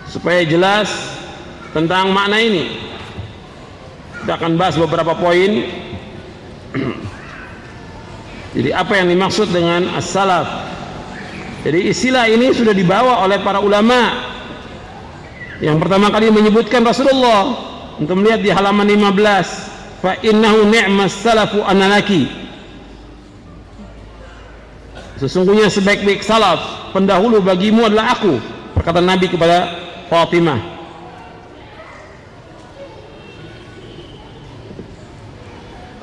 Supaya jelas tentang makna ini, kita akan bahas beberapa poin. Jadi apa yang dimaksud dengan as-salaf? Jadi istilah ini sudah dibawa oleh para ulama. Yang pertama kali menyebutkan Rasulullah, untuk melihat di halaman 15, fa innahu ni'mas salafu analaki. Sesungguhnya sebaik-baik salaf pendahulu bagimu adalah aku, perkataan Nabi kepada Fatimah.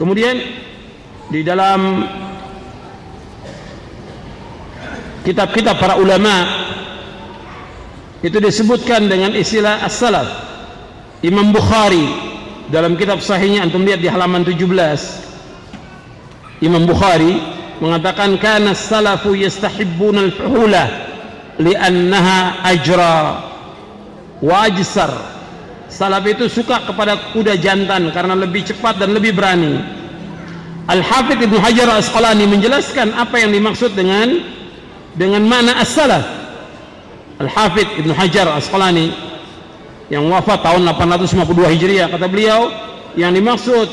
Kemudian di dalam kitab-kitab para ulama itu disebutkan dengan istilah as-salaf. Imam Bukhari dalam kitab sahihnya, antum lihat di halaman 17, Imam Bukhari mengatakan kana as-salafu yastahibbuna al-fuhula li'annaha ajra wa ajsar. Salaf itu suka kepada kuda jantan karena lebih cepat dan lebih berani. Al-Hafidz Ibnu Hajar Al-Asqalani menjelaskan apa yang dimaksud dengan mana as-salaf. Al-Hafidz Ibnu Hajar Al-Asqalani yang wafat tahun 852 Hijriah, kata beliau, yang dimaksud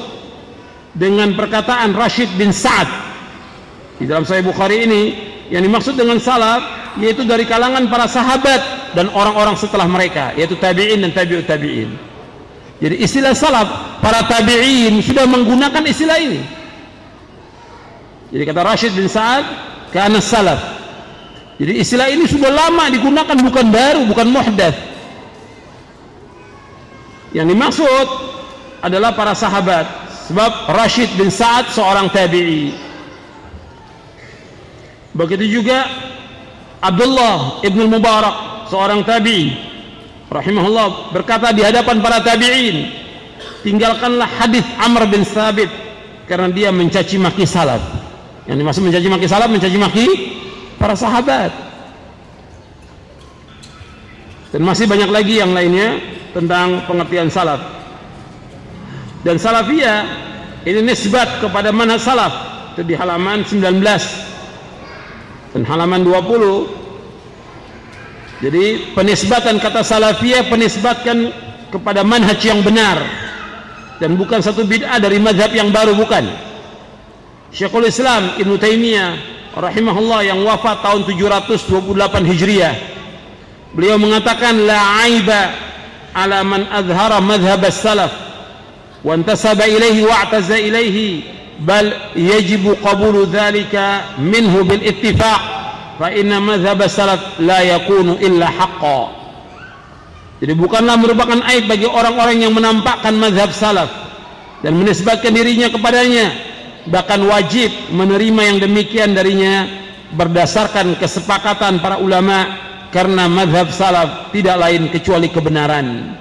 dengan perkataan Rashid bin Sa'ad di dalam Sahih Bukhari ini, yang dimaksud dengan salaf yaitu dari kalangan para sahabat dan orang-orang setelah mereka, yaitu tabi'in dan tabi'ut tabi'in. Jadi istilah salaf, para tabi'in sudah menggunakan istilah ini. Jadi kata Rashid bin Sa'ad, kana salaf. Jadi istilah ini sudah lama digunakan, bukan baru, bukan muhdats. Yang dimaksud adalah para sahabat, sebab Rashid bin Sa'ad seorang tabi'i. Begitu juga Abdullah ibn Mubarak seorang tabi'i rahimahullah berkata di hadapan para tabi'in, tinggalkanlah hadis Amr bin Thabit karena dia mencaci maki salaf. Yang dimaksud mencaci maki salaf, mencaci maki para sahabat. Dan masih banyak lagi yang lainnya tentang pengertian salaf. Dan salafiyah ini nisbat kepada manhaj salaf, itu di halaman 19 dan halaman 20. Jadi penisbatan kata salafiyah penisbatkan kepada manhaj yang benar dan bukan satu bid'ah dari mazhab yang baru, bukan. Syekhul Islam Ibnu Taimiyah rahimahullah yang wafat tahun 728 Hijriah, beliau mengatakan la aiba ala man azhara madhhab as-salaf wa intasaba ilaihi wa i'taza ilaihi, bal yajibu qabulu dhalika minhu bil ittifaq fa inna madhhab as-salaf la yakunu illa haqqan. Jadi bukanlah merupakan aib bagi orang-orang yang menampakkan mazhab salaf dan menisbatkan dirinya kepadanya, bahkan wajib menerima yang demikian darinya berdasarkan kesepakatan para ulama, karena mazhab salaf tidak lain kecuali kebenaran.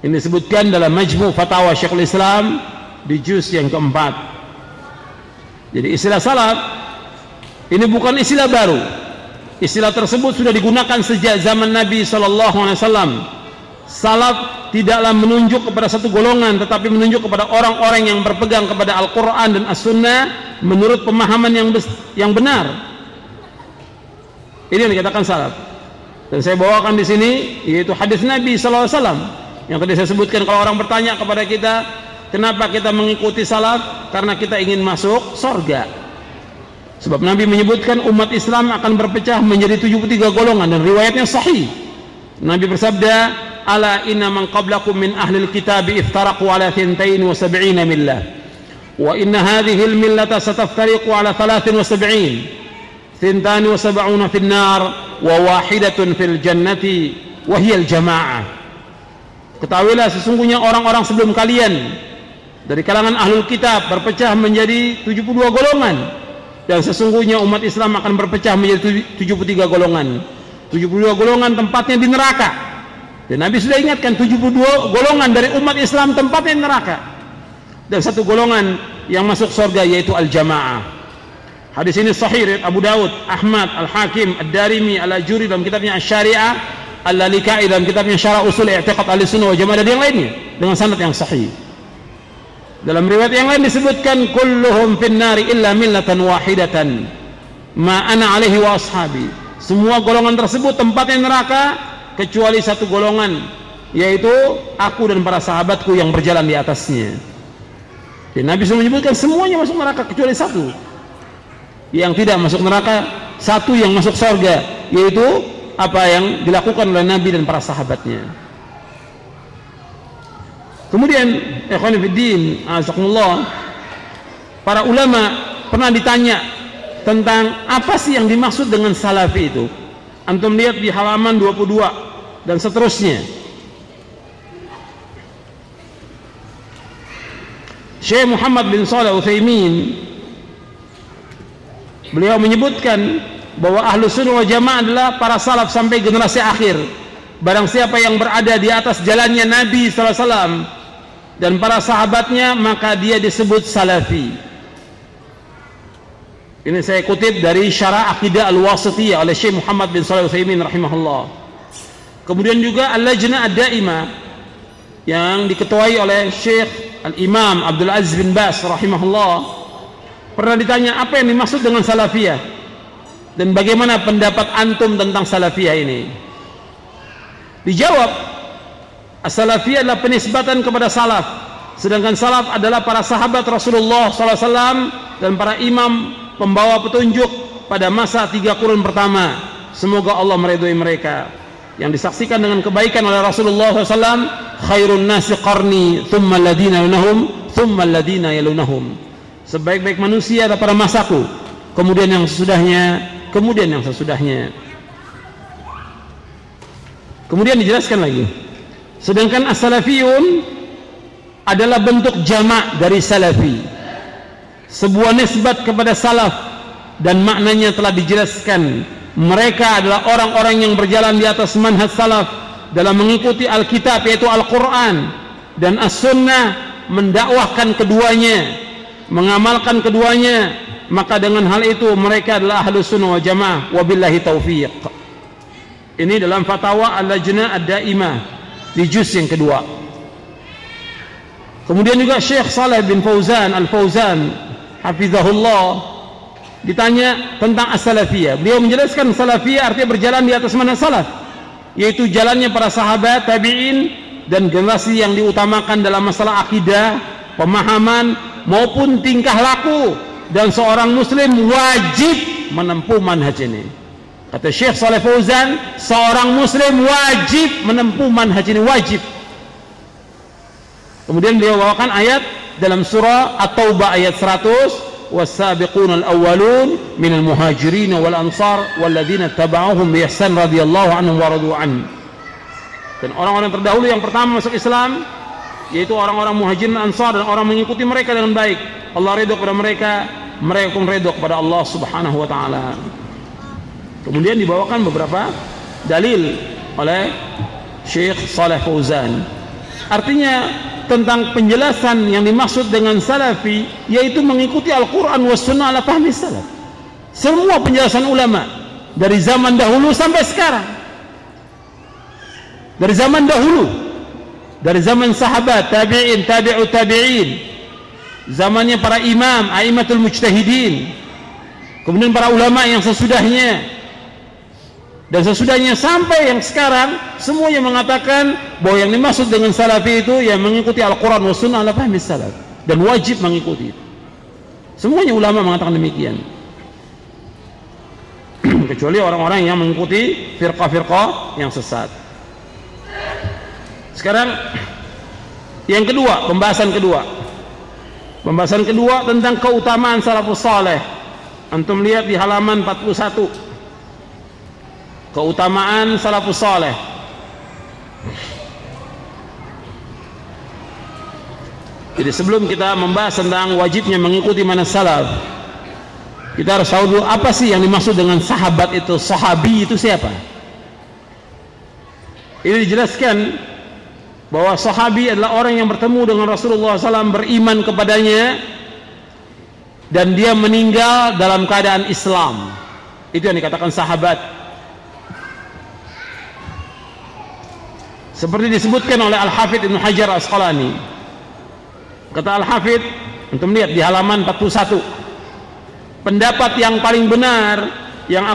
Ini disebutkan dalam Majmu' Fatawa Syekhul Islam di juz yang keempat. Jadi istilah salaf ini bukan istilah baru. Istilah tersebut sudah digunakan sejak zaman Nabi SAW. Salaf tidaklah menunjuk kepada satu golongan, tetapi menunjuk kepada orang-orang yang berpegang kepada Al-Quran dan As-Sunnah menurut pemahaman yang benar. Ini yang dikatakan salaf. Dan saya bawakan di sini yaitu hadis Nabi SAW yang tadi saya sebutkan. Kalau orang bertanya kepada kita, kenapa kita mengikuti salaf? Karena kita ingin masuk surga. Sebab Nabi menyebutkan umat Islam akan berpecah menjadi 73 golongan dan riwayatnya sahih. Nabi bersabda, ala inna man qablakum min ahlil kitabi iftaraqu ala 72 millah wa inna hadhihi al-millata sataftariqu ala 73 72 fil nar wa wahidatun fil jannati wa hiya al-jamaah. Ketahuilah sesungguhnya orang-orang sebelum kalian dari kalangan ahlul kitab berpecah menjadi 72 golongan, dan sesungguhnya umat Islam akan berpecah menjadi 73 golongan. 72 golongan tempatnya di neraka. Dan Nabi sudah ingatkan 72 golongan dari umat Islam tempatnya di neraka. Dan satu golongan yang masuk surga yaitu al-jamaah. Hadis ini sahih riwayat Abu Daud, Ahmad, Al-Hakim, Ad-Darimi, Al-Ajuri dalam kitabnya Asy-Syari'ah, Al-Lalikai dalam kitabnya Syarah Usul I'tiqad Ahlussunnah wal Jamaah, dan yang lainnya dengan sanad yang sahih. Dalam riwayat yang lain disebutkan kulluhum fin nari illa millatan wahidatan. ma ana alaihi wa ashabi. Semua golongan tersebut tempatnya neraka kecuali satu golongan, yaitu aku dan para sahabatku yang berjalan di atasnya. Dan Nabi SAW menyebutkan semuanya masuk neraka kecuali satu yang tidak masuk neraka, satu yang masuk surga, yaitu apa yang dilakukan oleh Nabi dan para sahabatnya. Kemudian ikhwan fiddin, azakumullah, para ulama pernah ditanya tentang apa sih yang dimaksud dengan salafi itu. Antum lihat di halaman 22 dan seterusnya. Syekh Muhammad bin Shalih Al-Utsaimin, beliau menyebutkan bahwa Ahlus Sunnah wal Jamaah adalah para salaf sampai generasi akhir. Barang siapa yang berada di atas jalannya Nabi SAW dan para sahabatnya, maka dia disebut salafi. Ini saya kutip dari Syarah Aqidah Al-Wasithiyah oleh Syekh Muhammad bin Shalih Al-Utsaimin rahimahullah. Kemudian juga Al-Lajnah Ad-Daimah yang diketuai oleh Syekh Al-Imam Abdul Aziz bin Baz rahimahullah, pernah ditanya apa yang dimaksud dengan salafiyah dan bagaimana pendapat antum tentang salafiyah ini. Dijawab, as-salafiyah adalah penisbatan kepada salaf, sedangkan salaf adalah para sahabat Rasulullah SAW dan para imam pembawa petunjuk pada masa 3 qurun pertama. Semoga Allah meridhai mereka, yang disaksikan dengan kebaikan oleh Rasulullah SAW. Khairun nasi qarni thumma alladhina yalunahum thumma alladhina yalunahum. Sebaik-baik manusia adalah pada masaku, kemudian yang sesudahnya, kemudian yang sesudahnya. Kemudian dijelaskan lagi, sedangkan as-salafiyun adalah bentuk jamak dari salafi, sebuah nisbat kepada salaf, dan maknanya telah dijelaskan. Mereka adalah orang-orang yang berjalan di atas manhaj salaf dalam mengikuti Alkitab, yaitu Al-Quran dan As-Sunnah, mendakwahkan keduanya, mengamalkan keduanya. Maka dengan hal itu mereka adalah Ahlus Sunnah wal Jamaah, wabillahi taufiq. Ini dalam fatwa Al-Lajnah Ad-Daimah di juz yang kedua. Kemudian juga Syekh Shalih bin Fauzan Al-Fauzan hafizahullah ditanya tentang as-salafiyah. Beliau menjelaskan salafiyah artinya berjalan di atas manhaj salaf, yaitu jalannya para sahabat, tabi'in, dan generasi yang diutamakan dalam masalah akidah, pemahaman, maupun tingkah laku. Dan seorang muslim wajib menempuh manhaj ini. Kata Syekh Shalih Fauzan, seorang muslim wajib menempuh manhaj ini, wajib. Kemudian beliau bawakan ayat dalam surah At-Taubah ayat 100, was-sabiqunal awwalun minal muhajirin wal ansar walladzina tabauhum bi ihsan radhiyallahu anhum wa radu an. Dan orang-orang terdahulu yang pertama masuk Islam, yaitu orang-orang muhajirin ansar dan orang mengikuti mereka dengan baik, Allah ridho kepada mereka, mereka pun ridho kepada Allah Subhanahu wa taala. Kemudian dibawakan beberapa dalil oleh Syekh Shalih Fauzan. Artinya tentang penjelasan yang dimaksud dengan salafi, yaitu mengikuti Al-Quran was sunnah ala fahmi salaf. Semua penjelasan ulama dari zaman dahulu sampai sekarang, dari zaman dahulu, dari zaman sahabat, tabi'in, tabi'ut tabi'in, zamannya para imam, a'immatul mujtahidin, kemudian para ulama yang sesudahnya, dan sesudahnya sampai yang sekarang, semuanya mengatakan bahwa yang dimaksud dengan salafi itu yang mengikuti Al-Quran wa sunnah ala fahmi salaf, dan wajib mengikuti. Semuanya ulama mengatakan demikian, kecuali orang-orang yang mengikuti firqah-firqah yang sesat. Sekarang yang kedua, pembahasan kedua tentang keutamaan salafus saleh. Antum lihat di halaman 41, keutamaan salafus saleh. Jadi sebelum kita membahas tentang wajibnya mengikuti manhaj salaf, kita harus tahu dulu apa sih yang dimaksud dengan sahabat itu. Sahabi itu siapa? Ini dijelaskan bahwa sahabi adalah orang yang bertemu dengan Rasulullah SAW, beriman kepadanya, dan dia meninggal dalam keadaan Islam. Itu yang dikatakan sahabat. Seperti disebutkan oleh Al-Hafidh Ibn Hajar Asqalani. Kata Al-Hafidh, untuk melihat di halaman 41, pendapat yang paling benar yang